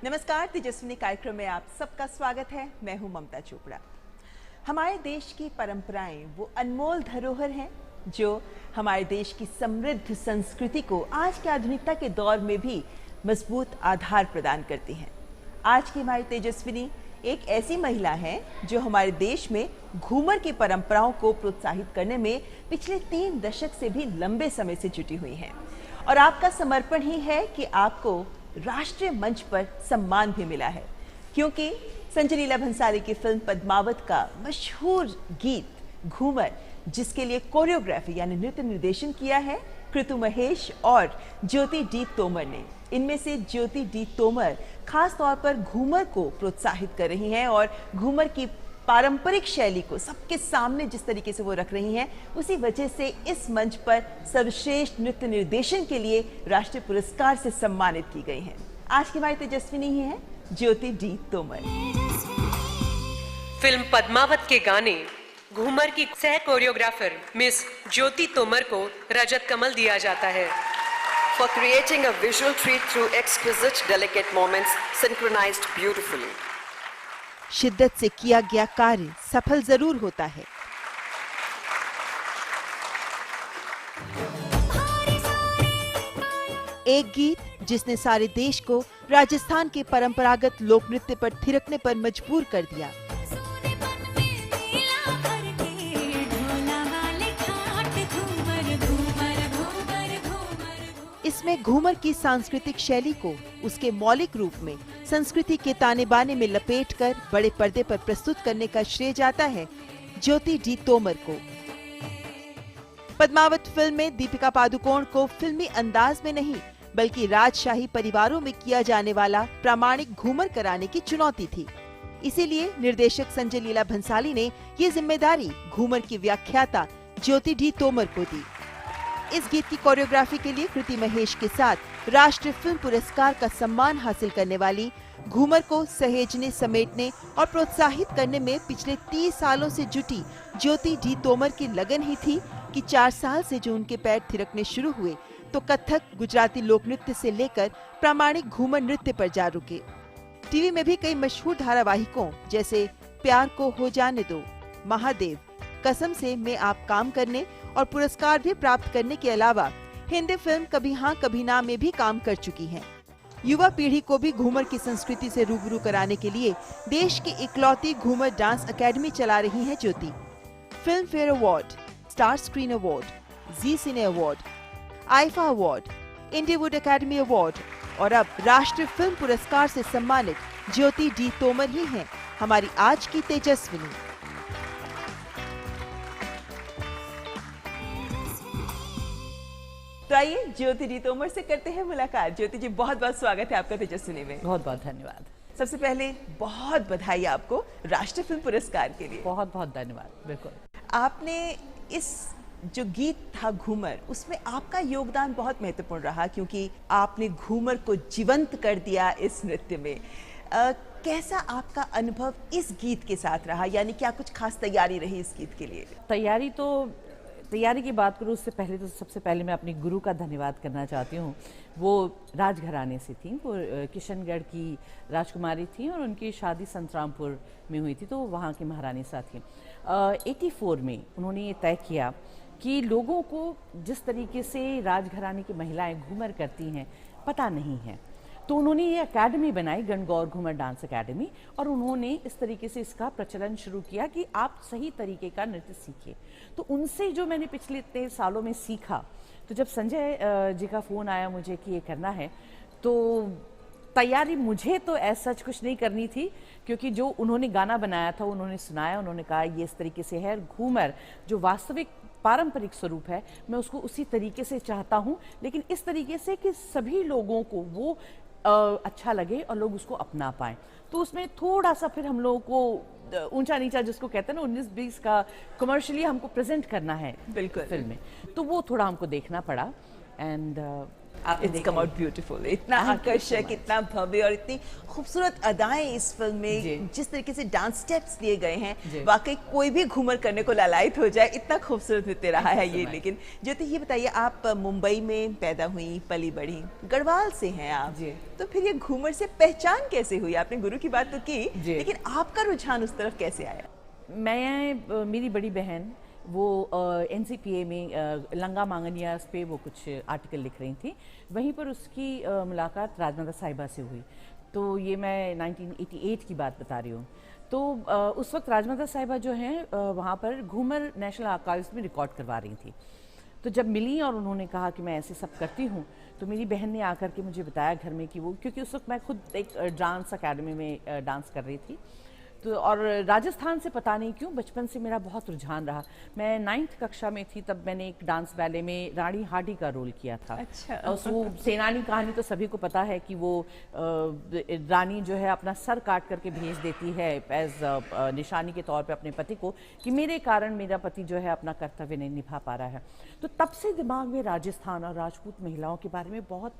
नमस्कार, तेजस्विनी कार्यक्रम में आप सबका स्वागत है। मैं हूं ममता चोपड़ा। हमारे देश की परंपराएं वो अनमोल धरोहर हैं जो हमारे देश की समृद्ध संस्कृति को आज के आधुनिकता के दौर में भी मजबूत आधार प्रदान करती हैं। आज की हमारी तेजस्विनी एक ऐसी महिला है जो हमारे देश में घूमर की परंपराओं को प्रोत्साहित करने में पिछले 3 दशक से भी लंबे समय से जुटी हुई हैं। और आपका समर्पण ही है कि आपको राष्ट्रीय मंच पर सम्मान भी मिला है, क्योंकि संजय लीला भंसाली की फिल्म पद्मावत का मशहूर गीत घूमर, जिसके लिए कोरियोग्राफी यानी नृत्य निर्देशन किया है कृतु महेश और ज्योति डी तोमर ने। इनमें से ज्योति डी तोमर खास तौर पर घूमर को प्रोत्साहित कर रही हैं और घूमर की पारंपरिक शैली को सबके सामने जिस तरीके से वो रख रही हैं, उसी वजह से इस मंच पर सर्वश्रेष्ठ नृत्य निर्देशन के लिए राष्ट्रीय पुरस्कार से सम्मानित की गई हैं। आज की हमारी तेजस्विनी ही है ज्योति डी तोमर। फिल्म पद्मावत के गाने घूमर की सह कोरियोग्राफर मिस ज्योति तोमर को रजत कमल दिया जाता है। For creating a visual treat through exquisite, delicate moments synchronized beautifully. शिद्दत से किया गया कार्य सफल जरूर होता है। एक गीत जिसने सारे देश को राजस्थान के परंपरागत लोक नृत्य पर थिरकने पर मजबूर कर दिया। इसमें घूमर की सांस्कृतिक शैली को उसके मौलिक रूप में संस्कृति के ताने बाने में लपेटकर बड़े पर्दे पर प्रस्तुत करने का श्रेय जाता है ज्योति डी तोमर को। पद्मावत फिल्म में दीपिका पादुकोण को फिल्मी अंदाज में नहीं बल्कि राजशाही परिवारों में किया जाने वाला प्रामाणिक घूमर कराने की चुनौती थी। इसीलिए निर्देशक संजय लीला भंसाली ने ये जिम्मेदारी घूमर की व्याख्याता ज्योति डी तोमर को दी। इस गीत की कोरियोग्राफी के लिए कृति महेश के साथ राष्ट्रीय फिल्म पुरस्कार का सम्मान हासिल करने वाली घूमर को सहेजने, समेटने और प्रोत्साहित करने में पिछले 30 सालों से जुटी ज्योति डी तोमर की लगन ही थी कि 4 साल से जो उनके पैर थिरकने शुरू हुए तो कथक, गुजराती लोक नृत्य से लेकर प्रामाणिक घूमर नृत्य पर जा रुके। टीवी में भी कई मशहूर धारावाहिकों जैसे प्यार को हो जाने दो, महादेव, कसम से में आप काम करने और पुरस्कार भी प्राप्त करने के अलावा हिंदी फिल्म कभी हाँ कभी ना में भी काम कर चुकी हैं। युवा पीढ़ी को भी घूमर की संस्कृति से रूबरू कराने के लिए देश की इकलौती घूमर डांस अकेडमी चला रही हैं Jyoti. Filmfare award, star screen award, Zee cine award, IIFA award, Indywood academy award और अब राष्ट्रीय फिल्म पुरस्कार से सम्मानित ज्योति डी तोमर ही हैं हमारी आज की तेजस्विनी। तो आइए ज्योति डी तोमर से करते हैं मुलाकात। ज्योति जी, बहुत बहुत स्वागत है आपका तेजस्विनी में। बहुत बहुत धन्यवाद। सबसे पहले बहुत बधाई आपको राष्ट्रीय फिल्म पुरस्कार के लिए। बहुत बहुत धन्यवाद। बिल्कुल, आपने इस जो गीत था घूमर, उसमें आपका योगदान बहुत महत्वपूर्ण रहा, क्योंकि आपने घूमर को जीवंत कर दिया इस नृत्य में। कैसा आपका अनुभव इस गीत के साथ रहा, यानी क्या कुछ खास तैयारी रही इस गीत के लिए? तैयारी की बात करूँ उससे पहले तो सबसे पहले मैं अपने गुरु का धन्यवाद करना चाहती हूँ। वो राजघराने से थी, वो किशनगढ़ की राजकुमारी थी और उनकी शादी संतरामपुर में हुई थी, तो वहाँ की महारानी साथ थी। 84 में उन्होंने ये तय किया कि लोगों को जिस तरीके से राजघराने की महिलाएं घूमर करती हैं पता नहीं है, तो उन्होंने ये अकेडमी बनाई, गणगौर घूमर डांस अकेडमी, और उन्होंने इस तरीके से इसका प्रचलन शुरू किया कि आप सही तरीके का नृत्य सीखिए। तो उनसे जो मैंने पिछले इतने सालों में सीखा, तो जब संजय जी का फ़ोन आया मुझे कि ये करना है, तो तैयारी मुझे तो ऐसा सच कुछ नहीं करनी थी, क्योंकि जो उन्होंने गाना बनाया था उन्होंने सुनाया, उन्होंने कहा ये इस तरीके से है। घूमर जो वास्तविक पारंपरिक स्वरूप है, मैं उसको उसी तरीके से चाहता हूँ, लेकिन इस तरीके से कि सभी लोगों को वो अच्छा लगे और लोग उसको अपना पाएं। तो उसमें थोड़ा सा फिर हम लोगों को ऊंचा नीचा जिसको कहते हैं ना 19-20 का कमर्शियली हमको प्रेजेंट करना है बिल्कुल फिल्म में, तो वो थोड़ा हमको देखना पड़ा। And it's come out beautiful, इतना आकर्षक, इतना भव्य और इतनी खूबसूरत अदाएं इस फिल्म में, जिस तरीके से डांस स्टेप्स लिए गए हैं, वाकई कोई भी घूमर करने को लालायित हो जाए, इतना खूबसूरत नृत्य रहा है ये। लेकिन ज्योति ये बताइए, आप मुंबई में पैदा हुई, पली बढ़ी, गढ़वाल से हैं आप, तो फिर ये घूमर से पहचान कैसे हुई? आपने गुरु की बात तो की, लेकिन आपका रुझान उस तरफ कैसे आया? मेरी बड़ी बहन वो NCPA में लंगा मांगनियास पे वो कुछ आर्टिकल लिख रही थी, वहीं पर उसकी मुलाकात राजमाता साहिबा से हुई। तो ये मैं 1988 की बात बता रही हूँ। तो उस वक्त राजमाता साहिबा जो हैं वहाँ पर घूमर नेशनल आर्काइव्स में रिकॉर्ड करवा रही थी। तो जब मिली और उन्होंने कहा कि मैं ऐसे सब करती हूँ, तो मेरी बहन ने आकर के मुझे बताया घर में कि वो, क्योंकि उस वक्त मैं खुद एक डांस अकेडमी में डांस कर रही थी, तो और राजस्थान से पता नहीं क्यों बचपन से मेरा बहुत रुझान रहा। मैं 9th कक्षा में थी तब मैंने एक डांस बैले में रानी हाडी का रोल किया था। अच्छा। और वो सेनानी कहानी तो सभी को पता है कि वो रानी जो है अपना सर काट करके भेज देती है एज निशानी के तौर पे अपने पति को, कि मेरे कारण मेरा पति जो है अपना कर्तव्य नहीं निभा पा रहा है। तो तब से दिमाग में राजस्थान और राजपूत महिलाओं के बारे में बहुत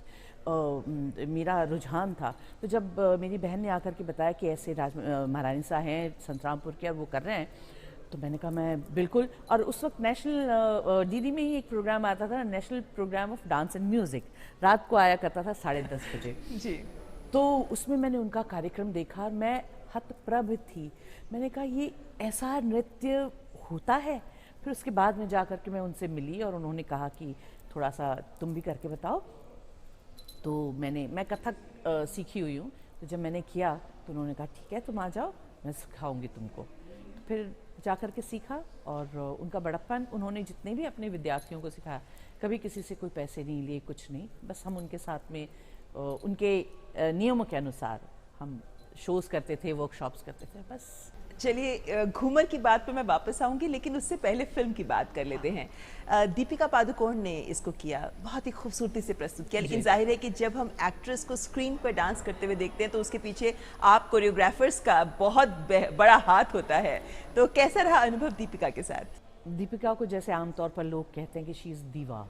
मेरा रुझान था। तो जब मेरी बहन ने आकर के बताया कि ऐसे महारानी साहब हैं संतरामपुर के और वो कर रहे हैं, तो मैंने कहा मैं बिल्कुल। और उस वक्त नेशनल डीडी में ही एक प्रोग्राम आता था, national program of dance and music, रात को आया करता था 10:30 बजे जी। तो उसमें मैंने उनका कार्यक्रम देखा और मैं हतप्रभ थी। मैंने कहा ये ऐसा नृत्य होता है। फिर उसके बाद में जाकर के मैं उनसे मिली और उन्होंने कहा कि थोड़ा सा तुम भी करके बताओ। तो मैं कथक सीखी हुई हूँ, तो जब मैंने किया तो उन्होंने कहा ठीक है तुम आ जाओ, मैं सिखाऊंगी तुमको। तो फिर जाकर के सीखा और उनका बड़प्पन, उन्होंने जितने भी अपने विद्यार्थियों को सिखाया, कभी किसी से कोई पैसे नहीं लिए, कुछ नहीं, बस हम उनके साथ में उनके नियमों के अनुसार हम शोज़ करते थे, वर्कशॉप्स करते थे, बस। चलिए घूमर की बात पे मैं वापस आऊंगी, लेकिन उससे पहले फिल्म की बात कर लेते हैं। दीपिका पादुकोण ने इसको किया, बहुत ही खूबसूरती से प्रस्तुत किया, लेकिन जाहिर है कि जब हम एक्ट्रेस को स्क्रीन पर डांस करते हुए देखते हैं तो उसके पीछे आप कोरियोग्राफर्स का बहुत बड़ा हाथ होता है। तो कैसा रहा अनुभव दीपिका के साथ? दीपिका को जैसे आमतौर पर लोग कहते हैं कि शी इज़ दीवा,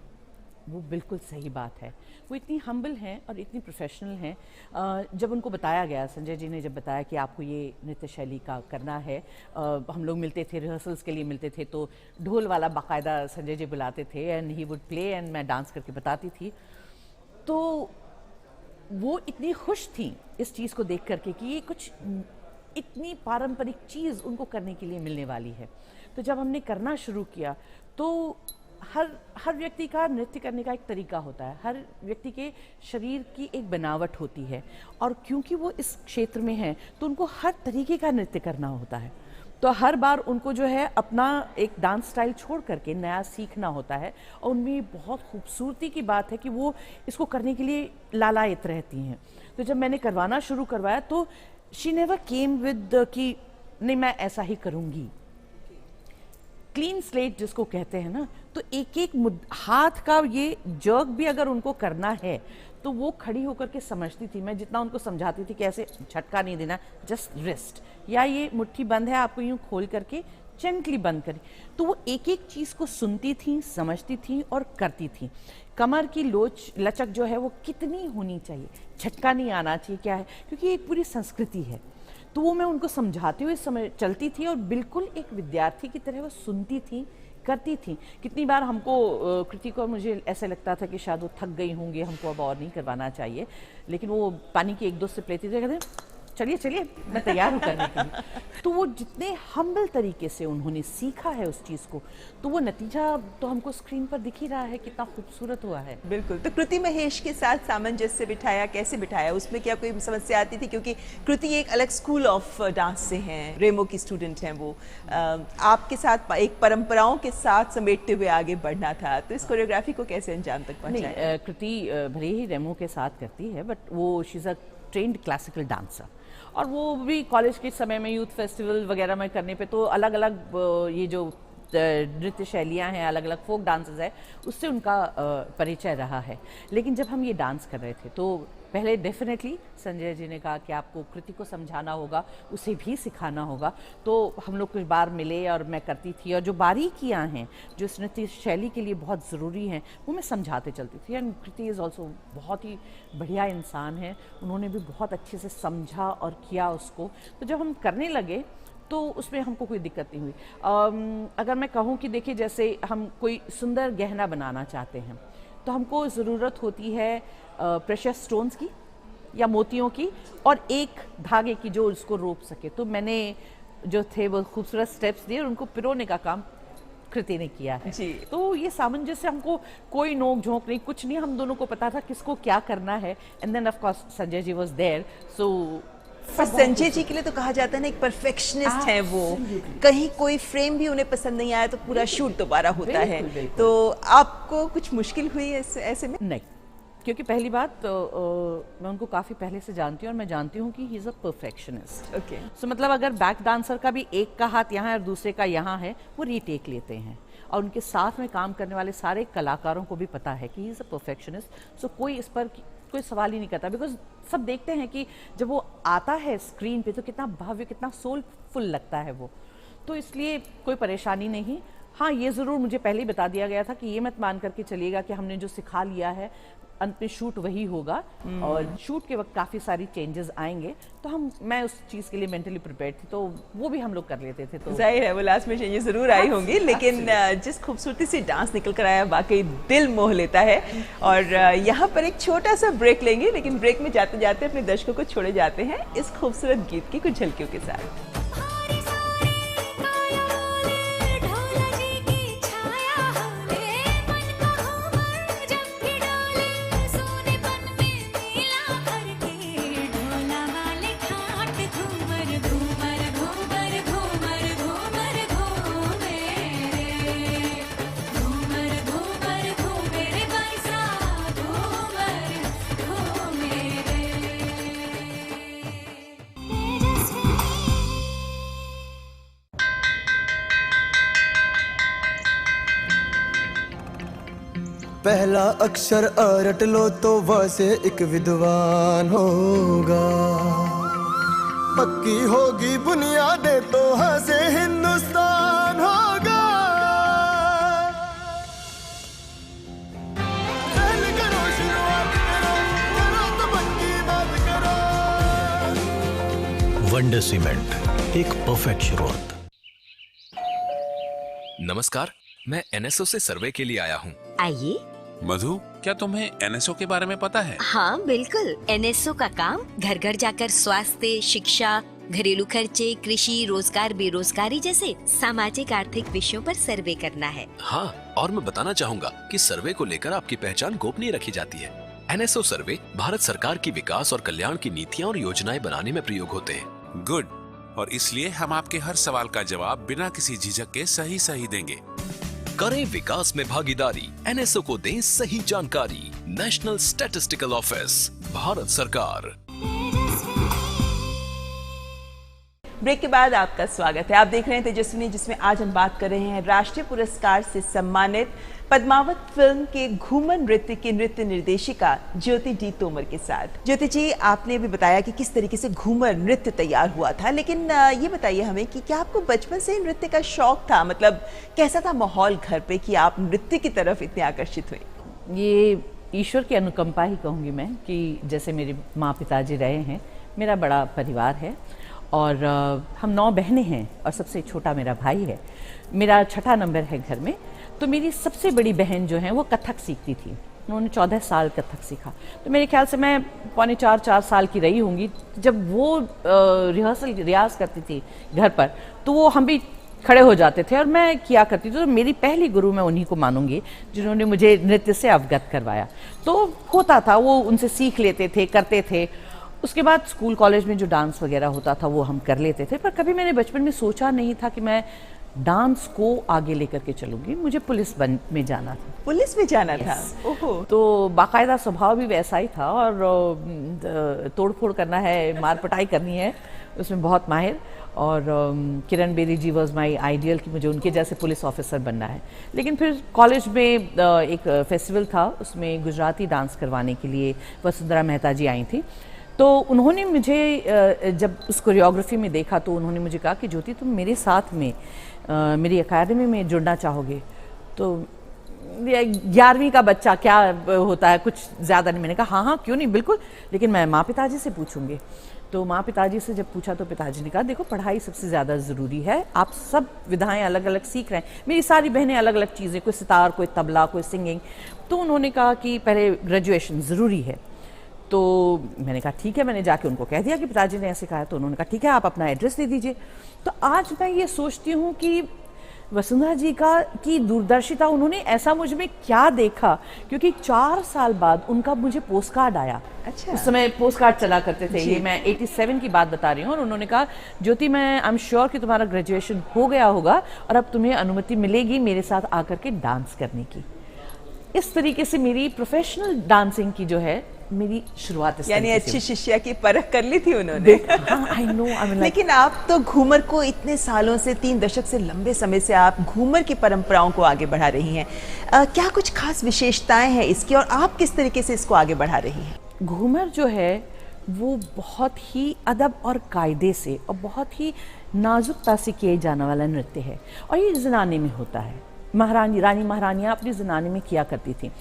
वो बिल्कुल सही बात है। वो इतनी हम्बल हैं और इतनी प्रोफेशनल हैं। जब उनको बताया गया, संजय जी ने जब बताया कि आपको ये नृत्य शैली का करना है, हम लोग मिलते थे, रिहर्सल्स के लिए मिलते थे, तो ढोल वाला बाकायदा संजय जी बुलाते थे and he would play and मैं डांस करके बताती थी। तो वो इतनी खुश थी इस चीज़ को देख करके कि ये कुछ इतनी पारंपरिक चीज़ उनको करने के लिए मिलने वाली है। तो जब हमने करना शुरू किया तो हर व्यक्ति का नृत्य करने का एक तरीका होता है, हर व्यक्ति के शरीर की एक बनावट होती है, और क्योंकि वो इस क्षेत्र में हैं तो उनको हर तरीके का नृत्य करना होता है। तो हर बार उनको जो है अपना एक डांस स्टाइल छोड़ करके नया सीखना होता है, और उनमें बहुत खूबसूरती की बात है कि वो इसको करने के लिए लालायित रहती हैं। तो जब मैंने करवाना शुरू करवाया तो शी नेवर केम विद कि नहीं मैं ऐसा ही करूँगी। क्लीन स्लेट जिसको कहते हैं ना, तो एक एक हाथ का ये जर्क भी अगर उनको करना है तो वो खड़ी होकर के समझती थी। मैं जितना उनको समझाती थी कि ऐसे झटका नहीं देना, जस्ट रिस्ट, या ये मुट्ठी बंद है आपको यूं खोल करके जेंटली बंद करें, तो वो एक एक चीज़ को सुनती थी, समझती थी और करती थी। कमर की लचक जो है वो कितनी होनी चाहिए, झटका नहीं आना चाहिए, क्या है, क्योंकि एक पूरी संस्कृति है। तो वो मैं उनको समझाते हुए समय चलती थी और बिल्कुल एक विद्यार्थी की तरह वो सुनती थी, करती थी। कितनी बार हमको कृति को मुझे ऐसा लगता था कि शायद वो थक गई होंगी, हमको अब और नहीं करवाना चाहिए, लेकिन वो पानी की 1-2 सिप लेती थी, कहते चलिए चलिए मैं तैयार हूँ करने के लिए। तो वो जितने हम्बल तरीके से उन्होंने सीखा है उस चीज़ को, तो वो नतीजा तो हमको स्क्रीन पर दिख ही रहा है कितना खूबसूरत हुआ है। बिल्कुल। तो कृति महेश के साथ सामंजस्य बिठाया, कैसे बिठाया, उसमें क्या कोई समस्या आती थी? क्योंकि कृति एक अलग स्कूल ऑफ डांस से हैं, रेमो की स्टूडेंट हैं वो, आपके साथ एक परंपराओं के साथ समेटते हुए आगे बढ़ना था, तो इस कोरियोग्राफी को कैसे अंजाम तक पहुँचाया? कृति भले ही रेमो के साथ करती है, बट वो she is a trend classical dancer, और वो भी कॉलेज के समय में यूथ फेस्टिवल वगैरह में करने पे तो अलग अलग ये जो नृत्य शैलियाँ हैं, अलग अलग फोक डांसेस है, उससे उनका परिचय रहा है। लेकिन जब हम ये डांस कर रहे थे तो पहले डेफिनेटली संजय जी ने कहा कि आपको कृति को समझाना होगा, उसे भी सिखाना होगा। तो हम लोग कुछ बार मिले और मैं करती थी, और जो बारीकियाँ हैं जो इस नृत्य शैली के लिए बहुत ज़रूरी हैं वो मैं समझाते चलती थी। एंड कृति इज़ ऑल्सो बहुत ही बढ़िया इंसान है, उन्होंने भी बहुत अच्छे से समझा और किया उसको। तो जब हम करने लगे तो उसमें हमको कोई दिक्कत नहीं हुई। अगर मैं कहूँ कि देखिए, जैसे हम कोई सुंदर गहना बनाना चाहते हैं तो हमको ज़रूरत होती है प्रेशियस स्टोन्स की या मोतियों की, और एक धागे की जो उसको रोक सके। तो मैंने जो थे वो खूबसूरत स्टेप्स दिए और उनको पिरोने का काम कृति ने किया है जी। तो ये सामंजस्य, हमको कोई नोक झोंक नहीं, कुछ नहीं, हम दोनों को पता था किसको क्या करना है। And then of course Sanjay ji was there. So पर संजय जी के लिए तो कहा जाता है ना, एक परफेक्शनिस्ट हैं वो, कहीं कोई फ्रेम भी उन्हें पसंद नहीं आया तो पूरा शूट दोबारा होता है। बिल्कुल। तो आपको कुछ मुश्किल हुई ऐसे में? नहीं, क्योंकि पहली बात मैं उनको काफ़ी पहले से जानती हूँ और मैं जानती हूँ कि he is a perfectionist. Okay. So मतलब अगर बैक डांसर का भी एक का हाथ यहाँ है और दूसरे का यहाँ है, वो रीटेक लेते हैं। और उनके साथ में काम करने वाले सारे कलाकारों को भी पता है कि ही इज़ अ परफेक्शनिस्ट। सो कोई इस पर कोई सवाल ही नहीं करता, बिकॉज सब देखते हैं कि जब वो आता है स्क्रीन पे तो कितना भव्य, कितना सोलफुल लगता है वो। तो इसलिए कोई परेशानी नहीं। हाँ, ये ज़रूर मुझे पहले ही बता दिया गया था कि ये मत मान करके चलिएगा कि हमने जो सिखा लिया है अंत में शूट वही होगा, और शूट के वक्त काफ़ी सारी चेंजेस आएंगे। तो मैं उस चीज़ के लिए मेंटली प्रिपेयर्ड थी, तो वो भी हम लोग कर लेते थे। तो जाहिर है वो लास्ट में चेंजेस जरूर आई होंगी, लेकिन जिस खूबसूरती से डांस निकल कर आया वाकई दिल मोह लेता है। और यहाँ पर एक छोटा सा ब्रेक लेंगे, लेकिन ब्रेक में जाते जाते अपने दर्शकों को छोड़े जाते हैं इस खूबसूरत गीत की कुछ झलकियों के साथ। पहला अक्षर अ रट लो तो व से एक विद्वान होगा, पक्की होगी बुनियादें तो ह से हिंदुस्तान होगा। पहले करो शुरुआत करो तो पक्की बात करो। वंडर सीमेंट, एक परफेक्ट शुरुआत। नमस्कार, मैं एनएसओ से सर्वे के लिए आया हूँ। आइए। मधु, क्या तुम्हें एनएसओ के बारे में पता है? हाँ बिल्कुल, एनएसओ का काम घर घर जाकर स्वास्थ्य, शिक्षा, घरेलू खर्चे, कृषि, रोजगार, बेरोजगारी जैसे सामाजिक आर्थिक विषयों पर सर्वे करना है। हाँ, और मैं बताना चाहूँगा कि सर्वे को लेकर आपकी पहचान गोपनीय रखी जाती है। एनएसओ सर्वे भारत सरकार की विकास और कल्याण की नीतियाँ और योजनाएं बनाने में प्रयोग होते हैं। गुड, और इसलिए हम आपके हर सवाल का जवाब बिना किसी झिझक के सही देंगे। करें विकास में भागीदारी, एनएसओ को दें सही जानकारी। नेशनल स्टैटिस्टिकल ऑफिस, भारत सरकार। ब्रेक के बाद आपका स्वागत है। आप देख रहे हैं तेजस्विनी, जिसमें आज हम बात कर रहे हैं राष्ट्रीय पुरस्कार से सम्मानित पद्मावत फिल्म के घूमर नृत्य की नृत्य निर्देशिका ज्योति डी तोमर के साथ। ज्योति जी, आपने भी बताया कि किस तरीके से घूमर नृत्य तैयार हुआ था, लेकिन ये बताइए हमें कि क्या आपको बचपन से नृत्य का शौक था? मतलब कैसा था माहौल घर पे कि आप नृत्य की तरफ इतने आकर्षित हुए? ये ईश्वर की अनुकंपा ही कहूँगी मैं, कि जैसे मेरे माँ पिताजी रहे हैं, मेरा बड़ा परिवार है और हम 9 बहनें हैं और सबसे छोटा मेरा भाई है। मेरा 6ठा नंबर है घर में। तो मेरी सबसे बड़ी बहन जो है वो कथक सीखती थी, उन्होंने 14 साल कथक सीखा। तो मेरे ख्याल से मैं पौने 4 साल की रही होंगी जब वो रियाज करती थी घर पर, तो वो हम भी खड़े हो जाते थे और मैं किया करती थी। तो मेरी पहली गुरु मैं उन्हीं को मानूंगी जिन्होंने मुझे नृत्य से अवगत करवाया। तो होता था, वो उनसे सीख लेते थे, करते थे। उसके बाद स्कूल कॉलेज में जो डांस वगैरह होता था वो हम कर लेते थे, पर कभी मैंने बचपन में सोचा नहीं था कि मैं डांस को आगे लेकर के चलूंगी। मुझे पुलिस में जाना था। पुलिस में जाना था? ओहो। तो बाकायदा स्वभाव भी वैसा ही था और तोड़ फोड़ करना है, मार पटाई करनी है, उसमें बहुत माहिर। और किरण बेदी जी वॉज माई आइडियल कि मुझे उनके जैसे पुलिस ऑफिसर बनना है। लेकिन फिर कॉलेज में एक फेस्टिवल था, उसमें गुजराती डांस करवाने के लिए वसुंधरा मेहता जी आई थी। तो उन्होंने मुझे जब उस कोरियोग्राफी में देखा तो उन्होंने मुझे कहा कि ज्योति तुम मेरे साथ में मेरी अकेडमी में जुड़ना चाहोगे? तो 11वीं का बच्चा क्या होता है, कुछ ज़्यादा नहीं। मैंने कहा हाँ हाँ क्यों नहीं, बिल्कुल, लेकिन मैं माँ पिताजी से पूछूंगी। तो माँ पिताजी से जब पूछा तो पिताजी ने कहा देखो पढ़ाई सबसे ज़्यादा ज़रूरी है, आप सब विधाएं अलग अलग सीख रहे हैं, मेरी सारी बहनें अलग अलग चीज़ें, कोई सितार, कोई तबला, कोई सिंगिंग। तो उन्होंने कहा कि पहले ग्रेजुएशन ज़रूरी है। तो मैंने कहा ठीक है, मैंने जाके उनको कह दिया कि पिताजी ने ऐसे कहा है। तो उन्होंने कहा ठीक है, आप अपना एड्रेस दे दीजिए। तो आज मैं ये सोचती हूँ कि वसुंधरा जी की दूरदर्शिता, उन्होंने ऐसा मुझ में क्या देखा, क्योंकि 4 साल बाद उनका मुझे पोस्ट कार्ड आया। अच्छा। उस समय पोस्ट कार्ड चला करते थे, ये मैं 87 की बात बता रही हूँ। और उन्होंने कहा ज्योति मैं आई एम श्योर कि तुम्हारा ग्रेजुएशन हो गया होगा और अब तुम्हें अनुमति मिलेगी मेरे साथ आकर के डांस करने की। इस तरीके से मेरी प्रोफेशनल डांसिंग की जो है मेरी शुरुआत इस यानी तरीके से अच्छी शिष्या की परख कर ली थी उन्होंने। हाँ, I know, I mean, लेकिन आप तो घूमर को इतने सालों से, 3 दशक से लंबे समय से आप घूमर की परंपराओं को आगे बढ़ा रही हैं। क्या कुछ खास विशेषताएं हैं इसकी और आप किस तरीके से इसको आगे बढ़ा रही हैं? घूमर जो है वो बहुत ही अदब और कायदे से और बहुत ही नाजुकता से किए जाने वाला नृत्य है और ये ज़नाने में होता है। रानी महारानियाँ अपनी ज़नाने में किया करती थी।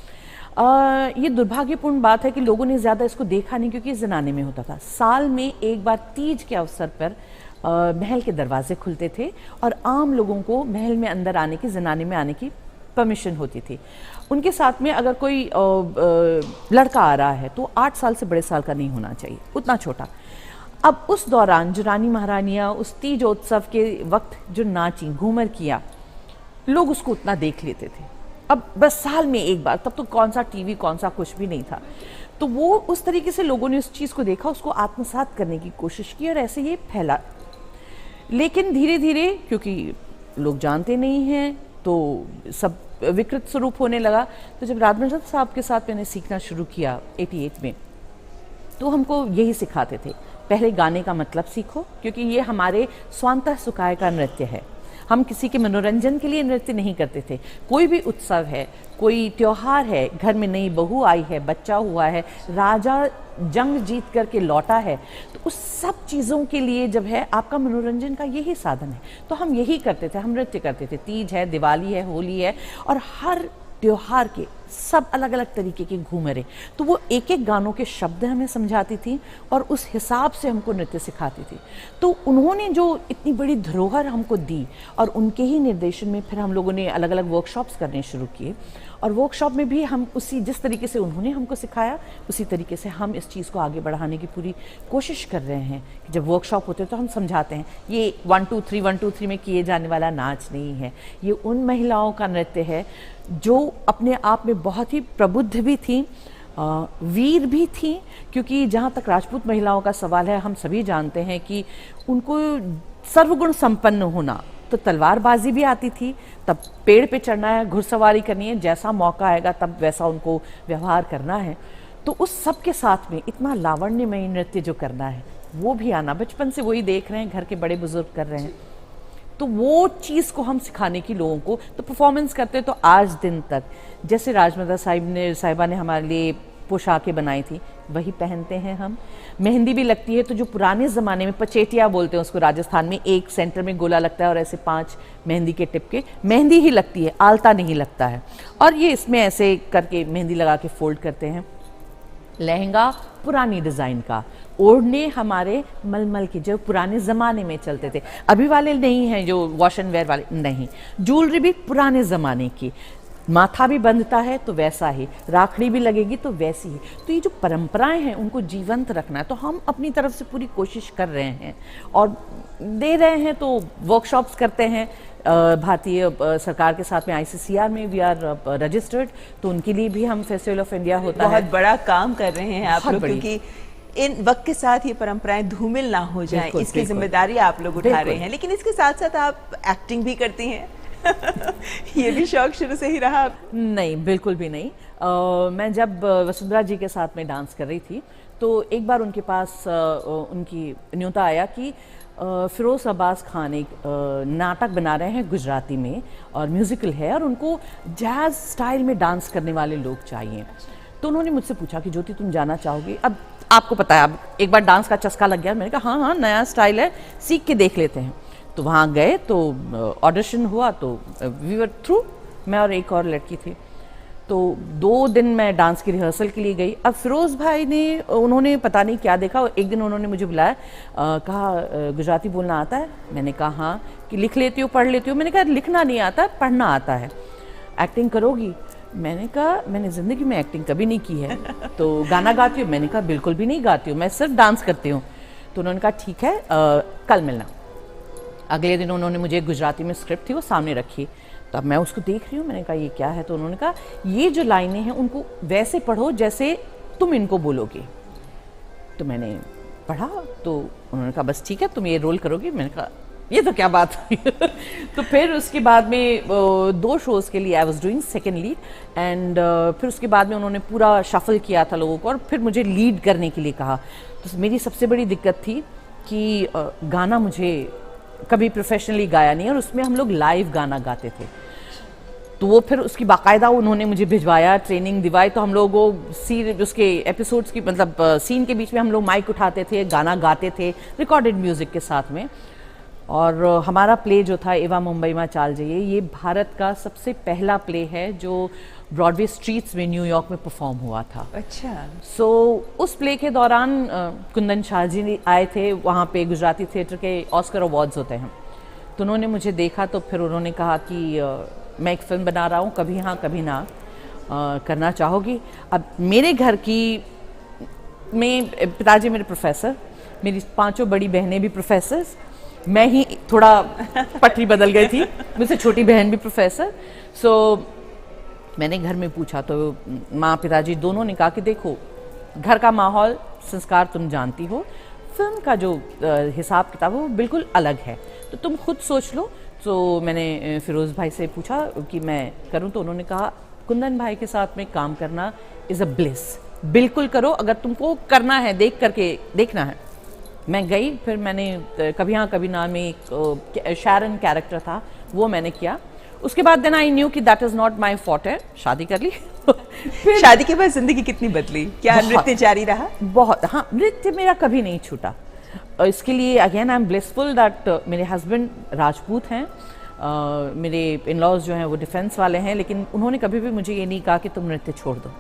ये दुर्भाग्यपूर्ण बात है कि लोगों ने ज़्यादा इसको देखा नहीं, क्योंकि ज़नाने में होता था। साल में एक बार तीज के अवसर पर महल के दरवाजे खुलते थे और आम लोगों को महल में अंदर आने की, ज़नाने में आने की परमिशन होती थी। उनके साथ में अगर कोई लड़का आ रहा है तो 8 साल से बड़े साल का नहीं होना चाहिए, उतना छोटा। अब उस दौरान जो रानी महारानियाँ उस तीजोत्सव के वक्त जो नाची, घूमर किया, लोग उसको उतना देख लेते थे। अब बस साल में एक बार, तब तो कौन सा टीवी, कौन सा कुछ भी नहीं था। तो वो उस तरीके से लोगों ने उस चीज़ को देखा, उसको आत्मसात करने की कोशिश की और ऐसे ये फैला। लेकिन धीरे धीरे, क्योंकि लोग जानते नहीं हैं, तो सब विकृत स्वरूप होने लगा। तो जब राजमंडल साहब के साथ मैंने सीखना शुरू किया 88 में, तो हमको यही सिखाते थे, पहले गाने का मतलब सीखो, क्योंकि ये हमारे स्वांतः सुखाय का नृत्य है। हम किसी के मनोरंजन के लिए नृत्य नहीं करते थे। कोई भी उत्सव है, कोई त्योहार है, घर में नई बहू आई है, बच्चा हुआ है, राजा जंग जीत करके लौटा है, तो उस सब चीज़ों के लिए जब है आपका मनोरंजन का यही साधन है, तो हम यही करते थे, हम नृत्य करते थे। तीज है, दिवाली है, होली है, और हर त्योहार के सब अलग अलग तरीके के घूमरे। तो वो एक एक गानों के शब्द हमें समझाती थी और उस हिसाब से हमको नृत्य सिखाती थी। तो उन्होंने जो इतनी बड़ी धरोहर हमको दी और उनके ही निर्देशन में फिर हम लोगों ने अलग अलग वर्कशॉप्स करने शुरू किए। और वर्कशॉप में भी हम उसी जिस तरीके से उन्होंने हमको सिखाया, उसी तरीके से हम इस चीज़ को आगे बढ़ाने की पूरी कोशिश कर रहे हैं। जब वर्कशॉप होते हैं तो हम समझाते हैं, ये 1 2 3 1 2 3 में किए जाने वाला नाच नहीं है, ये उन महिलाओं का नृत्य है जो अपने आप में बहुत ही प्रबुद्ध भी थी, वीर भी थी। क्योंकि जहाँ तक राजपूत महिलाओं का सवाल है, हम सभी जानते हैं कि उनको सर्वगुण संपन्न होना, तो तलवारबाजी भी आती थी, तब पेड़ पे चढ़ना है, घुड़सवारी करनी है, जैसा मौका आएगा तब वैसा उनको व्यवहार करना है। तो उस सब के साथ में इतना लावण्यमय नृत्य जो करना है, वो भी आना, बचपन से वही देख रहे हैं, घर के बड़े बुजुर्ग कर रहे हैं, तो वो चीज़ को हम सिखाने की लोगों को, तो परफॉर्मेंस करते तो आज दिन तक जैसे राजमाता साहिबा ने हमारे लिए पोशाकें बनाई थी वही पहनते हैं हम। मेहंदी भी लगती है तो जो पुराने ज़माने में पचेटिया बोलते हैं उसको, राजस्थान में एक सेंटर में गोला लगता है और ऐसे 5 मेहंदी के टिप के मेहंदी ही लगती है, आलता नहीं लगता है। और ये इसमें ऐसे करके मेहंदी लगा के फोल्ड करते हैं। लहंगा पुरानी डिज़ाइन का, ओढ़ने हमारे मलमल के जो पुराने ज़माने में चलते थे, अभी वाले नहीं हैं जो वॉश एंड वेयर वाले नहीं। ज्वेलरी भी पुराने ज़माने की, माथा भी बंधता है तो वैसा ही, राखड़ी भी लगेगी तो वैसी ही। तो ये जो परंपराएं हैं उनको जीवंत रखना है, तो हम अपनी तरफ से पूरी कोशिश कर रहे हैं और दे रहे हैं। तो वर्कशॉप्स करते हैं भारतीय सरकार के साथ में, ICCR में वी आर रजिस्टर्ड, तो उनके लिए भी हम फेस्टिवल ऑफ इंडिया होता है। बहुत बड़ा काम कर रहे हैं आप लोग, क्योंकि इन वक्त के साथ ये परंपराएं धूमिल ना हो जाएं, इसकी जिम्मेदारी आप लोग उठा रहे हैं। लेकिन इसके साथ साथ आप एक्टिंग भी करती हैं। ये भी शौक शुरू से ही रहा? नहीं, बिल्कुल भी नहीं। मैं जब वसुंधरा जी के साथ में डांस कर रही थी तो एक बार उनके पास उनकी न्योता आया कि फिरोज अब्बास खान एक नाटक बना रहे हैं गुजराती में और म्यूज़िकल है और उनको जैज़ स्टाइल में डांस करने वाले लोग चाहिए। तो उन्होंने मुझसे पूछा कि ज्योति तुम जाना चाहोगे? अब आपको पता है, अब एक बार डांस का चस्का लग गया। मैंने कहा हाँ हाँ, नया स्टाइल है, सीख के देख लेते हैं। तो वहाँ गए तो ऑडिशन हुआ तो वी वर थ्रू, मैं और एक और लड़की थी। तो 2 दिन मैं डांस की रिहर्सल के लिए गई। अब फिरोज़ भाई ने, उन्होंने पता नहीं क्या देखा, एक दिन उन्होंने मुझे बुलाया, कहा गुजराती बोलना आता है? मैंने कहा हाँ। कि लिख लेती हो, पढ़ लेती हो? मैंने कहा लिखना नहीं आता, पढ़ना आता है। एक्टिंग करोगी? मैंने कहा मैंने ज़िंदगी में एक्टिंग कभी नहीं की है। तो गाना गाती हूँ? मैंने कहा बिल्कुल भी नहीं गाती हूँ, मैं सिर्फ डांस करती हूँ। तो उन्होंने कहा ठीक है, कल मिलना। अगले दिन उन्होंने मुझे गुजराती में स्क्रिप्ट थी वो सामने रखी। तो अब मैं उसको देख रही हूँ, मैंने कहा ये क्या है? तो उन्होंने कहा ये जो लाइनें हैं उनको वैसे पढ़ो जैसे तुम इनको बोलोगे। तो मैंने पढ़ा तो उन्होंने कहा बस ठीक है, तुम ये रोल करोगी? मैंने कहा ये तो क्या बात हुई। तो फिर उसके बाद में 2 शोज़ के लिए I was doing second lead and फिर उसके बाद में उन्होंने पूरा शफल किया था लोगों को और फिर मुझे लीड करने के लिए कहा। तो मेरी सबसे बड़ी दिक्कत थी कि गाना मुझे कभी प्रोफेशनली गाया नहीं और उसमें हम लोग लाइव गाना गाते थे। तो वो फिर उसकी बाकायदा उन्होंने मुझे भिजवाया, ट्रेनिंग दिवाई। तो हम लोग उसके एपिसोड्स की मतलब सीन के बीच में हम लोग माइक उठाते थे, गाना गाते थे रिकॉर्डेड म्यूज़िक के साथ में। और हमारा प्ले जो था एवा मुंबई में चाल जाइए, ये भारत का सबसे पहला प्ले है जो ब्रॉडवे स्ट्रीट्स में न्यूयॉर्क में परफॉर्म हुआ था। अच्छा। सो उस प्ले के दौरान कुंदन शाह जी आए थे, वहाँ पे गुजराती थिएटर के ऑस्कर अवार्ड्स होते हैं। तो उन्होंने मुझे देखा तो फिर उन्होंने कहा कि मैं एक फ़िल्म बना रहा हूँ, कभी हाँ कभी ना, करना चाहोगी? अब मेरे घर की में पिताजी मेरे प्रोफेसर, मेरी 5 बड़ी बहनें भी प्रोफेसर्स, मैं ही थोड़ा पटरी बदल गई थी, मुझसे छोटी बहन भी प्रोफेसर। सो मैंने घर में पूछा तो माँ पिताजी दोनों ने कहा कि देखो घर का माहौल, संस्कार तुम जानती हो, फिल्म का जो हिसाब किताब है वो बिल्कुल अलग है, तो तुम खुद सोच लो। तो मैंने फिरोज़ भाई से पूछा कि मैं करूं, तो उन्होंने कहा कुंदन भाई के साथ में काम करना इज़ अ ब्लिस, बिल्कुल करो अगर तुमको करना है, देख करके देखना है। मैं गई, फिर मैंने कभी हाँ कभी ना में एक शैरन कैरेक्टर था वो मैंने किया। उसके बाद देन आई न्यू कि that is not my forte, शादी कर ली। शादी के बाद जिंदगी कितनी बदली? क्या नृत्य जारी रहा? बहुत, हाँ, नृत्य मेरा कभी नहीं छूटा। इसके लिए again I am blessful that मेरे हस्बैंड राजपूत हैं, मेरे इन लॉज जो हैं वो डिफेंस वाले हैं, लेकिन उन्होंने कभी भी मुझे ये नहीं कहा कि तुम नृत्य छोड़ दो।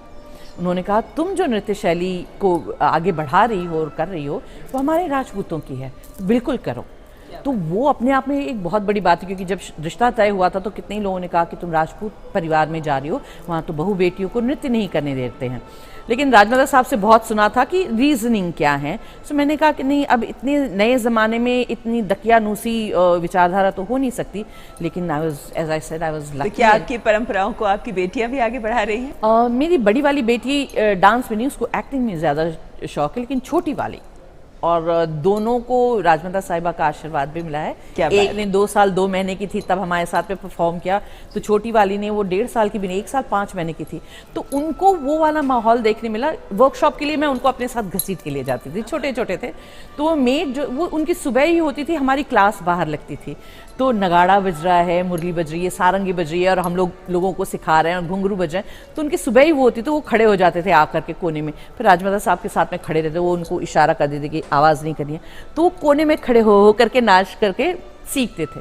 उन्होंने कहा तुम जो नृत्य शैली को आगे बढ़ा रही हो और कर रही हो वो हमारे राजपूतों की है, तो बिल्कुल करो। तो वो अपने आप में एक बहुत बड़ी बात है, क्योंकि जब रिश्ता तय हुआ था तो कितने ही लोगों ने कहा कि तुम राजपूत परिवार में जा रही हो, वहाँ तो बहू बेटियों को नृत्य नहीं करने देते हैं। लेकिन राजमाता साहब से बहुत सुना था कि रीजनिंग क्या है, तो मैंने कहा कि नहीं, अब इतने नए ज़माने में इतनी दकियानूसी विचारधारा तो हो नहीं सकती। लेकिन I was, as I said, I was lucky. क्या आपकी परंपराओं को आपकी बेटियां भी आगे बढ़ा रही हैं? मेरी बड़ी वाली बेटी डांस में नहीं, उसको एक्टिंग में ज़्यादा शौक है, लेकिन छोटी वाली, और दोनों को राजमाता साहिबा का आशीर्वाद भी मिला है। एक ने 2 साल 2 महीने की थी तब हमारे साथ में परफॉर्म किया, तो छोटी वाली ने, वो 1.5 साल की भी नहीं, 1 साल 5 महीने की थी, तो उनको वो वाला माहौल देखने मिला। वर्कशॉप के लिए मैं उनको अपने साथ घसीट के लिए जाती थी, छोटे छोटे थे, तो वो मेड जो वो उनकी सुबह ही होती थी, हमारी क्लास बाहर लगती थी, तो नगाड़ा बज रहा है, मुरली बज रही है, सारंगी बज रही है, और हम लोगों को सिखा रहे हैं और घुंघरू बज रहे हैं, तो उनकी सुबह ही वो होती, तो वो खड़े हो जाते थे आकर के कोने में। फिर राजमाता साहब के साथ में खड़े रहते, वो उनको इशारा कर देते कि आवाज़ नहीं करनी है, तो वो कोने में खड़े हो करके नाच करके सीखते थे।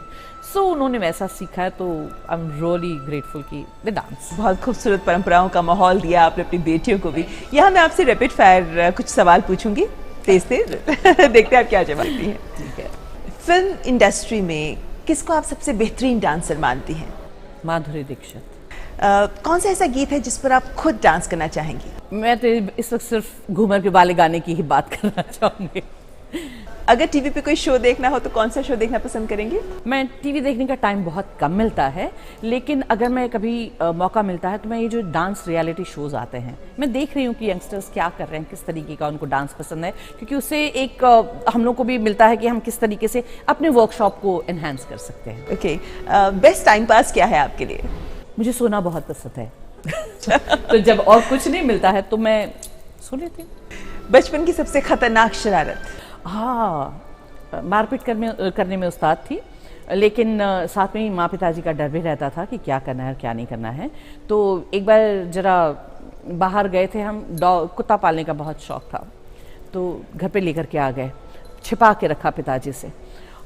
सो उन्होंने वैसा सीखा है, तो आई एम रियली ग्रेटफुल कि द डांस। बहुत खूबसूरत परंपराओं का माहौल दिया आपने अपनी बेटियों को भी। यहाँ मैं आपसे रैपिड फायर कुछ सवाल पूछूंगी, तेज तेज देखते हैं आप क्या जवाब देती हैं। ठीक है। फिल्म इंडस्ट्री में किसको आप सबसे बेहतरीन डांसर मानती हैं? माधुरी दीक्षित। कौन सा ऐसा गीत है जिस पर आप खुद डांस करना चाहेंगी? मैं तो इस वक्त सिर्फ घूमर के वाले गाने की ही बात करना चाहूँगी। अगर टीवी पे कोई शो देखना हो तो कौन सा शो देखना पसंद करेंगे? मैं टीवी देखने का टाइम बहुत कम मिलता है, लेकिन अगर मैं कभी मौका मिलता है तो मैं ये जो डांस रियलिटी शोज़ आते हैं, मैं देख रही हूँ कि यंगस्टर्स क्या कर रहे हैं, किस तरीके का उनको डांस पसंद है, क्योंकि उससे एक हम लोग को भी मिलता है कि हम किस तरीके से अपने वर्कशॉप को एनहांस कर सकते हैं। ओके, बेस्ट टाइम पास क्या है आपके लिए? मुझे सोना बहुत पसंद है। तो जब और कुछ नहीं मिलता है तो मैं सो लेती हूँ। बचपन की सबसे खतरनाक शरारत? हाँ, मारपीट करने में उस्ताद थी, लेकिन साथ में ही माँ पिताजी का डर भी रहता था कि क्या करना है और क्या नहीं करना है। तो एक बार जरा बाहर गए थे हम, कुत्ता पालने का बहुत शौक था, तो घर पे लेकर के आ गए, छिपा के रखा पिताजी से।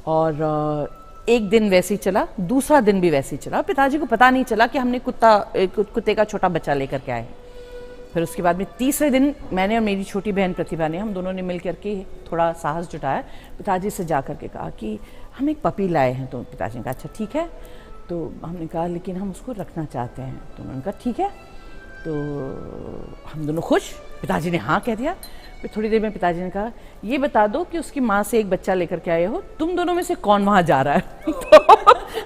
और एक दिन वैसे ही चला, दूसरा दिन भी वैसे ही चला, पिताजी को पता नहीं चला कि हमने कुत्ते का छोटा बच्चा लेकर के आए। फिर उसके बाद में तीसरे दिन मैंने और मेरी छोटी बहन प्रतिभा ने, हम दोनों ने मिल करके थोड़ा साहस जुटाया, पिताजी से जा करके कहा कि हम एक पपी लाए हैं। तो पिताजी ने कहा अच्छा ठीक है। तो हमने कहा लेकिन हम उसको रखना चाहते हैं। तो उन्होंने कहा ठीक है। तो हम दोनों खुश, पिताजी ने हाँ कह दिया। फिर थोड़ी देर में पिताजी ने कहा ये बता दो कि उसकी माँ से एक बच्चा लेकर के आए हो, तुम दोनों में से कौन वहाँ जा रहा है? तो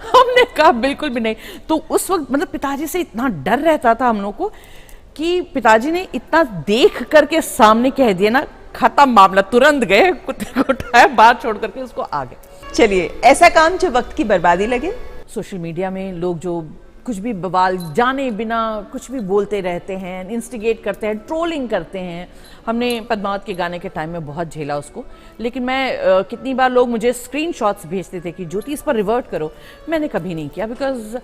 हमने कहा बिल्कुल भी नहीं। तो उस वक्त मतलब पिताजी से इतना डर रहता था हम लोग को कि पिताजी ने इतना देख करके सामने कह दिया ना, खत्म मामला, तुरंत गए, कुत्ते को उठाया, बाहर छोड़ करके उसको आ गए। चलिए, ऐसा काम जो वक्त की बर्बादी लगे? सोशल मीडिया में लोग जो कुछ भी बवाल जाने बिना कुछ भी बोलते रहते हैं, इंस्टिगेट करते हैं, ट्रोलिंग करते हैं। हमने पद्मावत के गाने के टाइम में बहुत झेला उसको, लेकिन मैं कितनी बार लोग मुझे स्क्रीनशॉट्स भेजते थे कि ज्योति इस पर रिवर्ट करो, मैंने कभी नहीं किया, बिकॉज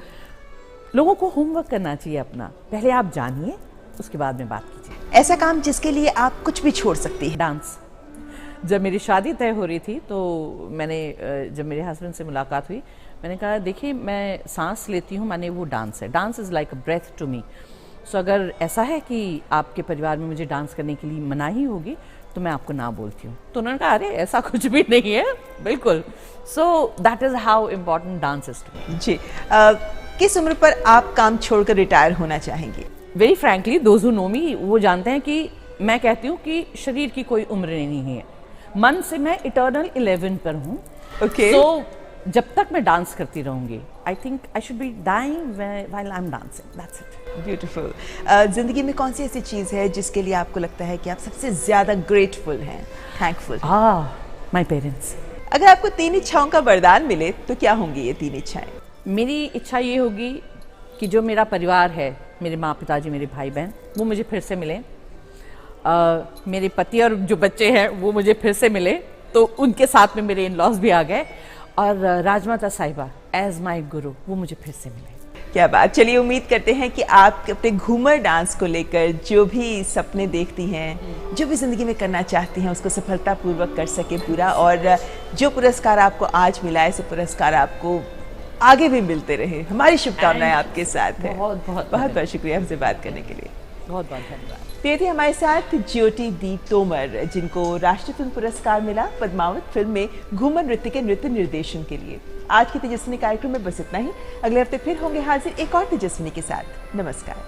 लोगों को होमवर्क करना चाहिए अपना, पहले आप जानिए उसके बाद में बात कीजिए। ऐसा काम जिसके लिए आप कुछ भी छोड़ सकती है? डांस। जब मेरी शादी तय हो रही थी तो मैंने जब मेरे हस्बैंड से मुलाकात हुई, मैंने कहा देखिए मैं सांस लेती हूँ, माने वो डांस है, dance is like a breath to me. So अगर ऐसा है कि आपके परिवार में मुझे डांस करने के लिए मनाही होगी तो मैं आपको ना बोलती हूँ। तो उन्होंने कहा अरे ऐसा कुछ भी नहीं है, बिल्कुल। So that is how important dance is to me. जी, किस उम्र पर आप काम छोड़कर रिटायर होना चाहेंगी? Very frankly those who know me वो जानते हैं कि मैं कहती हूँ कि शरीर की कोई उम्र नहीं है, मन से मैं इटर्नल 11 पर हूँ। ओके। सो जब तक मैं डांस करती रहूंगी, I think I should be dying while I am dancing, that's it. Beautiful. जिंदगी में कौन सी ऐसी चीज़ है जिसके लिए आपको लगता है कि आप सबसे ज़्यादा ग्रेटफुल हैं, थैंकफुल? My parents. अगर आपको 3 इच्छाओं का वरदान मिले तो क्या होंगी ये 3 इच्छाएं? मेरी इच्छा ये होगी कि जो मेरा परिवार है, मेरे माँ पिताजी, मेरे भाई बहन, वो मुझे फिर से मिले। मेरे पति और जो बच्चे हैं वो मुझे फिर से मिले, तो उनके साथ में मेरे इन लॉज भी आ गए। और राजमाता साहिबा एज माई गुरु, वो मुझे फिर से मिले। क्या बात। चलिए, उम्मीद करते हैं कि आप अपने घूमर डांस को लेकर जो भी सपने देखती हैं, जो भी जिंदगी में करना चाहती हैं, उसको सफलतापूर्वक कर सके पूरा। और जो पुरस्कार आपको आज मिला है, ऐसे पुरस्कार आपको आगे भी मिलते रहे। हमारी शुभकामनाएं आपके साथ है। बहुत बहुत बहुत बहुत शुक्रिया हमसे बात करने के लिए। बहुत बहुत धन्यवाद। ये थी हमारे साथ ज्योति दी तोमर, जिनको राष्ट्रीय फिल्म पुरस्कार मिला पद्मावत फिल्म में घूमर नृत्य के नृत्य निर्देशन के लिए। आज के तेजस्विनी कार्यक्रम में बस इतना ही। अगले हफ्ते फिर होंगे हाजिर एक और तेजस्विनी के साथ। नमस्कार।